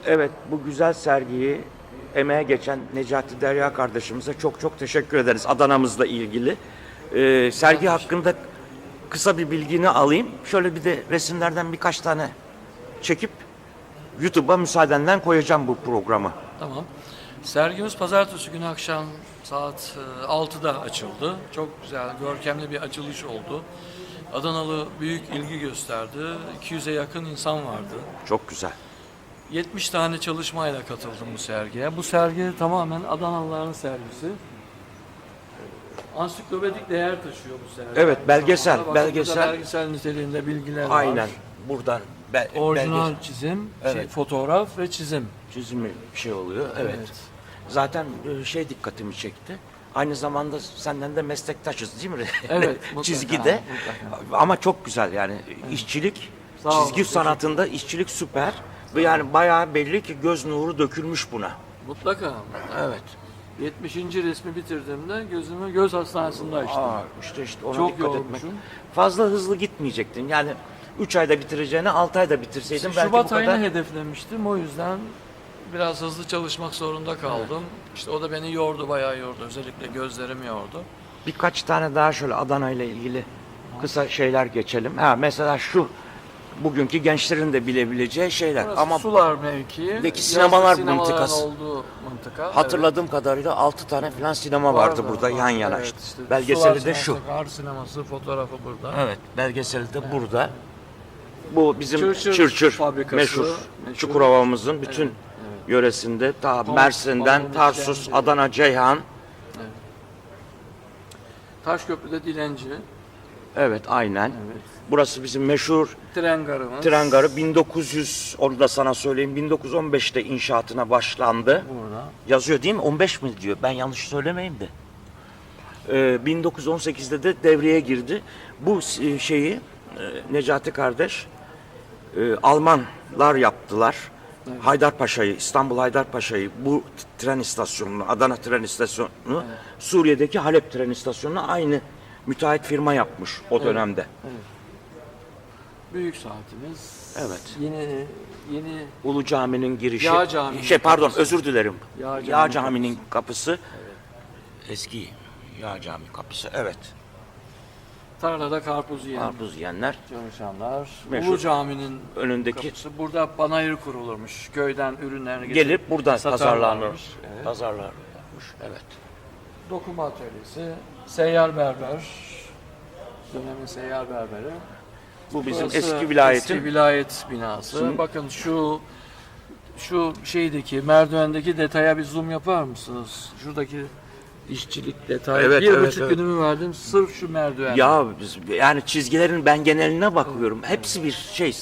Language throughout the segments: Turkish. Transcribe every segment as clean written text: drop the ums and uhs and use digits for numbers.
Evet, bu güzel sergiyi emeğe geçen Necati Derya kardeşimize çok çok teşekkür ederiz Adana'mızla ilgili. Sergi hakkında kısa bir bilgini alayım. Şöyle bir de resimlerden birkaç tane çekip YouTube'a müsaadenle koyacağım bu programı. Tamam. Sergimiz pazartesi günü akşam saat 6'da açıldı. Çok güzel, görkemli bir açılış oldu. Adanalı büyük ilgi gösterdi. 200'e yakın insan vardı. Çok güzel. 70 tane çalışmayla katıldım bu sergiye. Bu sergi tamamen Adanalıların sergisi. Ansiklopedik değer taşıyor bu sergi. Evet, belgesel, Bakın belgesel. burada belgesel niteliğinde bilgiler Aynen. var. Buradan Orijinal belge- çizim, Evet. fotoğraf ve çizim. çizimi bir şey oluyor. Evet. Zaten şey dikkatimi çekti. Aynı zamanda senden de meslektaşız değil mi? Evet, mutlaka, Çizgide. mutlaka. Ama çok güzel yani işçilik, Sağ olun, çizgi sanatında işçilik süper. Ve yani bayağı belli ki göz nuru dökülmüş buna. Mutlaka. Evet. 70. resmi bitirdiğimde gözümü göz hastanesinde açtım. İşte ona Çok dikkat etmek. yormuşum. Fazla hızlı gitmeyecektin. Yani 3 ayda bitireceğini 6 ayda bitirseydin belki bu Şubat kadar. ayını hedeflemiştim. O yüzden biraz hızlı çalışmak zorunda kaldım. İşte o da beni yordu, bayağı yordu. Özellikle gözlerimi yordu. Birkaç tane daha şöyle Adana ile ilgili kısa şeyler geçelim. Mesela şu bugünkü gençlerin de bilebileceği şeyler. Burası Ama Sular mevkii. Deki sinemalar yazlık sinemaların mıntıkası. olduğu mıntıka. hatırladığım kadarıyla 6 tane falan sinema Evet. vardı Var, burada var. yan yana Evet, işte. işte Belgeseli Sular de şu. sineması, Kar sineması fotoğrafı burada. Evet, belgeseli de burada. Bu bizim Çırçır Çırçır fabrikası, meşhur meşhur. Çukurova'mızın bütün yöresinde ta Mersin'den Pamuk Tarsus, işlemci. Adana, Ceyhan. Taşköprü'de dilenci. Evet, aynen. Evet. Burası bizim meşhur Tren garımız. tren garı. 1900, onu da sana söyleyeyim, 1915'te inşaatına başlandı. Burada. Yazıyor değil mi? 15 mi diyor? Ben yanlış söylemeyeyim de. 1918'de de devreye girdi. Bu şeyi Necati kardeş Almanlar yaptılar. Haydarpaşa'yı, İstanbul Haydarpaşa'yı, bu tren istasyonunu, Adana tren istasyonunu, Suriye'deki Halep tren istasyonunu aynı müteahhit firma yapmış o dönemde. Büyük saatimiz. Evet. Yeni Ulu Cami'nin girişi. Yağ Camii'nin Pardon, kapısı. özür dilerim. Yağ Yağ Camii'nin Camii'nin kapısı. Eski Yağ Cami kapısı. Evet. tarlada karpuz yiyen Karpuz yiyenler. çalışanlar. Meşhur. Ulu Cami'nin Önündeki kapısı. Burada panayır kurulurmuş. Köyden ürünlerini getirip gelip buradan pazarlanır. satarlarmış. Evet. Pazarlanmış. Evet. Dokuma atölyesi. Seyyar berber. Dönemin seyyar berberi. Bu bizim Burası eski vilayetin eski vilayet binası. Bakın şu şeydeki merdivendeki detaya bir zoom yapar mısınız? Şuradaki işçilik detayı. Evet, bir evet, buçuk evet. günümü verdim sırf şu merdiven. ya yani çizgilerin ben geneline bakıyorum. Hepsi bir şey.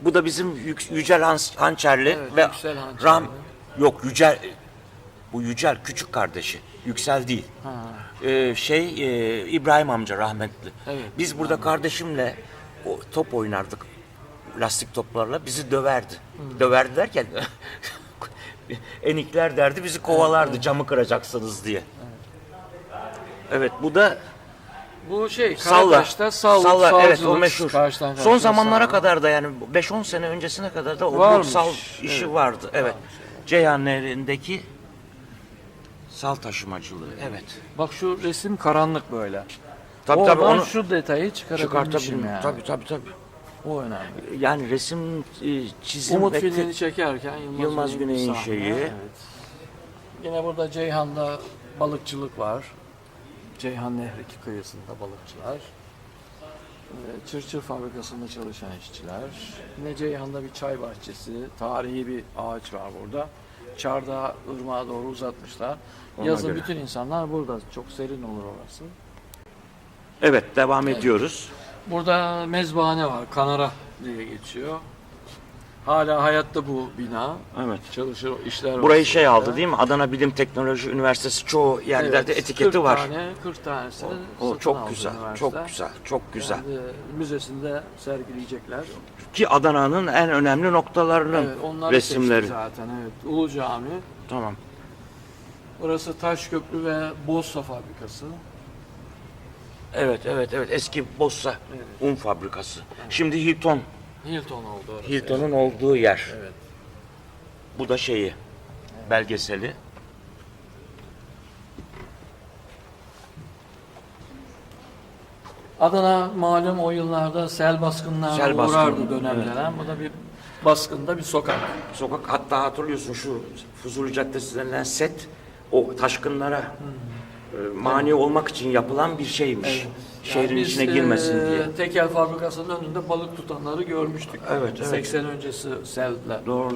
Bu da bizim Yücel Hançerli Evet, ve Yüksel Hançerli. yok Yücel, bu Yücel küçük kardeşi. Yüksel değil. İbrahim amca rahmetli. Evet, Biz burada kardeşimle top oynardık. Lastik toplarla bizi döverdi. Döverdi derken enikler derdi, bizi kovalardı camı kıracaksınız diye. Evet, bu da Bu şey Salla. Karataş'ta Salla, evet, o savcılık, meşhur. karşıdan Son karşıya zamanlara salla. kadar da yani 5-10 sene öncesine kadar da o Varmış, büyük sal işi evet. vardı. Evet. Ceyhan Nehri'ndeki sal taşımacılığı. Evet. Bak şu resim karanlık böyle. Tabii Oradan onu şu detayı çıkarabilmişim çıkartabilirim. yani. Tabii. O önemli. Yani resim, çizim Umut ve filmini çekerken Yılmaz Güney'in sahne, şeyi. Evet. Yine burada Ceyhan'da balıkçılık var. Ceyhan Nehri kıyısında balıkçılar. Çırçır fabrikasında çalışan işçiler. Yine Ceyhan'da bir çay bahçesi, tarihi bir ağaç var burada. Çardağı ırmağa doğru uzatmışlar. Ona Yazın göre. bütün insanlar burada. Çok serin olur orası. Evet, devam ediyoruz. Burada mezbahane var. Kanara diye geçiyor. Hala hayatta bu bina. Evet. Çalışır işler Burayı var şey burada. aldı değil mi? Adana Bilim Teknoloji Üniversitesi çoğu yerlerde Evet, etiketi 40 var. tane, 40 tanesini O satın çok aldı güzel, üniversite. çok güzel, çok güzel. Yani, müzesinde sergileyecekler. Ki Adana'nın en önemli noktalarının Evet, onları resimleri. seçti zaten. Evet. Ulu Cami. Tamam. Burası Taşköprü ve Bozsa fabrikası. Evet. Eski Bossa un fabrikası. Şimdi Hilton oldu orası. Hilton'un olduğu yer. Evet. Bu da şeyi, belgeseli. Adana malum o yıllarda sel baskınlarına Sel baskını, uğrardı dönem dönem. Bu da bir baskında bir sokak. Sokak, hatta hatırlıyorsun şu Fuzuli Caddesi denilen set o taşkınlara mani olmak için yapılan bir şeymiş. Şehrin Biz, içine girmesin diye. Tekel fabrikasının önünde balık tutanları görmüştük. Evet, evet. 80 öncesi seller. Doğru.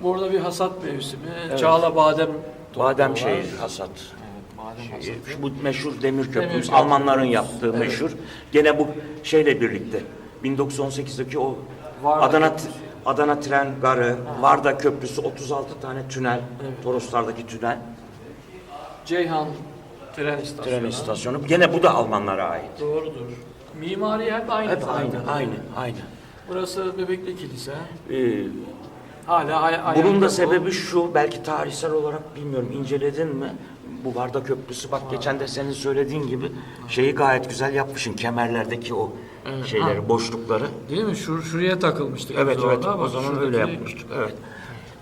Burada bir hasat mevsimi. Çağla badem Badem topluyorlar. şeyi hasat. Badem hasatı. Bu meşhur demir köprümüz, Demir köprü. Almanların yaptığı meşhur. Gene bu şeyle birlikte 1918'deki o Varda Adana tren garı, Varda Köprüsü, 36 tane tünel, Toroslardaki tünel, Ceyhan tren istasyonu. tren istasyonu. Gene bu da Almanlara ait. Doğrudur. Mimari hep aynı. Hep zaten. aynı. Burası Bebekli Kilise. Ee, Hala Bunun ayakta da bu. sebebi şu, belki tarihsel olarak bilmiyorum, inceledin mi? Bu Varda Köprüsü, bak geçen de senin söylediğin gibi şeyi gayet güzel yapmışsın, kemerlerdeki o şeyleri, boşlukları. Değil mi? Şuraya takılmıştık. Evet biz evet, orada. o Bak, zaman öyle şuradaki- yapmıştık. Evet.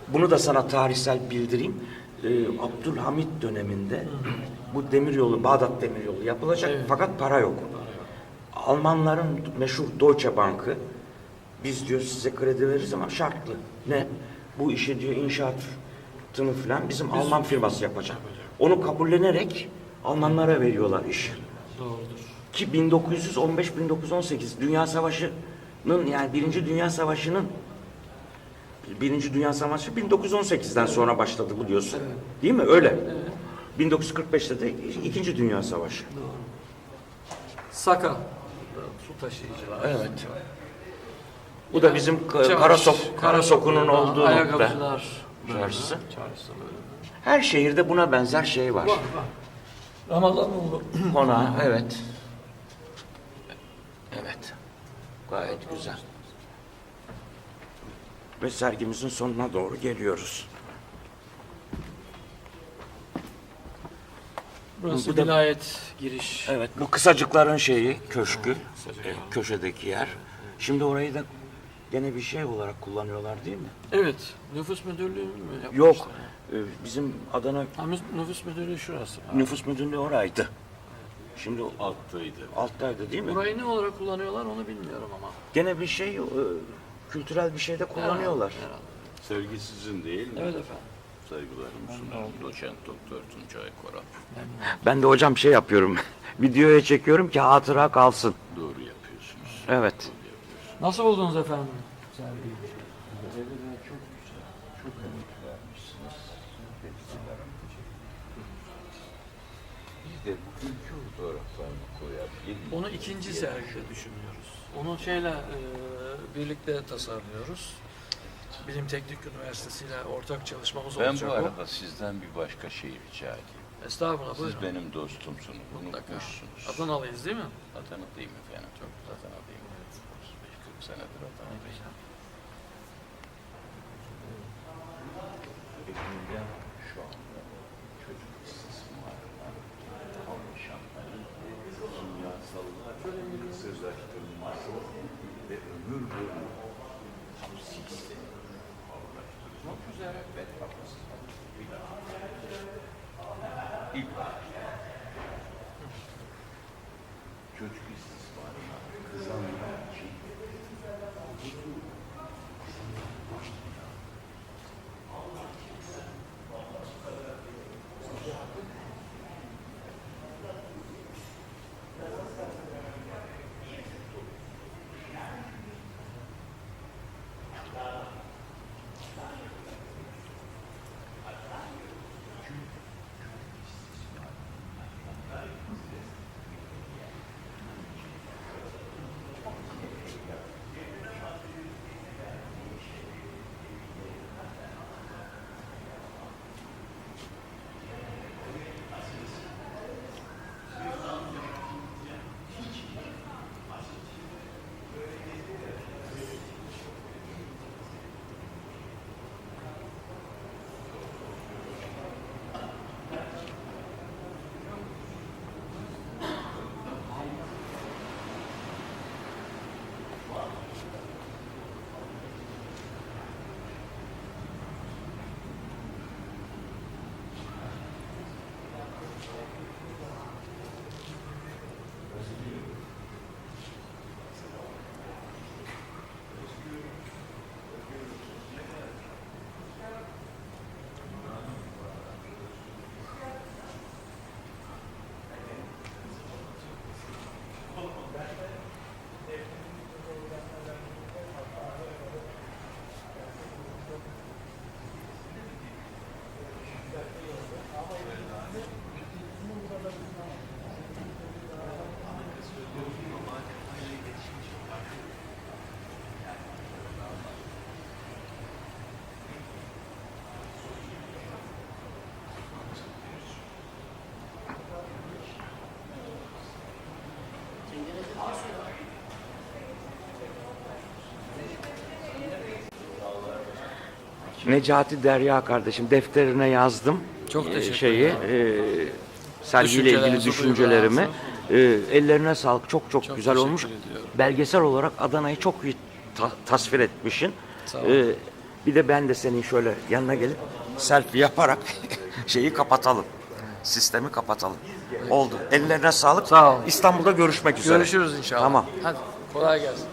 Bunu da sana tarihsel bildireyim. Abdülhamit döneminde bu demiryolu, Bağdat demiryolu yapılacak fakat para yok. Almanların meşhur Deutsche Bank'ı biz diyor size kredi veririz ama şartlı. Ne? Bu işi diyor inşaatını falan bizim Alman firması yapacak. Onu kabullenerek Almanlara veriyorlar işi. Doğrudur. Ki 1915-1918 Dünya Savaşı'nın, yani Birinci Dünya Savaşı 1918'den sonra başladı biliyorsun. Değil mi? Öyle. 1945'te de İkinci Dünya Savaşı. Saka. Su taşıyıcılar. Evet. Bu da bizim Çarşı, Karasoku'nun olduğu nokta. Ayakkabıcılar. Çarşısı. Çarşısı böyle. Her şehirde buna benzer şey var. Var. Ramazanoğlu. Konağı, evet. Evet. Gayet güzel. Ve sergimizin sonuna doğru geliyoruz. Burası Bu da- vilayet giriş. Evet, bu kısacıkların şeyi, köşkü, köşedeki yer. Şimdi orayı da gene bir şey olarak kullanıyorlar değil mi? Evet. Nüfus müdürlüğü mü yapmışlar? Yok, bizim Adana Ha, nüfus müdürlüğü şurası. nüfus müdürlüğü oraydı. Şimdi o Alttaydı. alttaydı değil mi? Burayı ne olarak kullanıyorlar onu bilmiyorum ama. Gene bir şey, kültürel bir şey de kullanıyorlar. Herhalde. Sergi sizin değil mi? Evet efendim. Saygılarımı sunarım. Doçent Doktor Tuncay Korap. Ben de hocam şey yapıyorum, videoya çekiyorum ki hatıra kalsın. Doğru yapıyorsunuz. Evet. Nasıl buldunuz efendim? Sergiyi. Bir de bugünkü fotoğraflarını koyabilir Onu ikinci sergide düşünüyoruz. Onu şeyle birlikte tasarlıyoruz. Bilim Teknik Üniversitesi ile ortak çalışmamız Ben olacak bu o. arada sizden bir başka şey rica edeyim. Estağfurullah Siz buyurun. benim dostumsunuz, Mutlaka. unutmuşsunuz. Adanalıyız değil mi? Adana'dayım efendim, çok Adana'dayım. 35-40 senedir Adana'dayım. Elimden şu anda çocuk istismarına çalışanların kimyasallarla kısırlaştırılması ve ömür boyu hapsi sistemi ağırlaştırılmak üzere ve kafası bir daha. İlk çocuk istismarına kızanlar için Necati Derya kardeşim defterine yazdım. Çok teşekkür şeyi, ederim. sergiyle ilgili Düşüncelerinizi, düşüncelerimi. Ellerine sağlık. Çok Çok güzel olmuş. teşekkür ediyorum. Belgesel olarak Adana'yı çok iyi tasvir etmişsin. Sağ ol. Bir de ben de senin şöyle yanına gelip selfie yaparak şeyi kapatalım. Sistemi kapatalım. Oldu. Ellerine sağlık. Sağ ol. İstanbul'da görüşmek üzere. Görüşürüz inşallah. Tamam. Hadi kolay gelsin.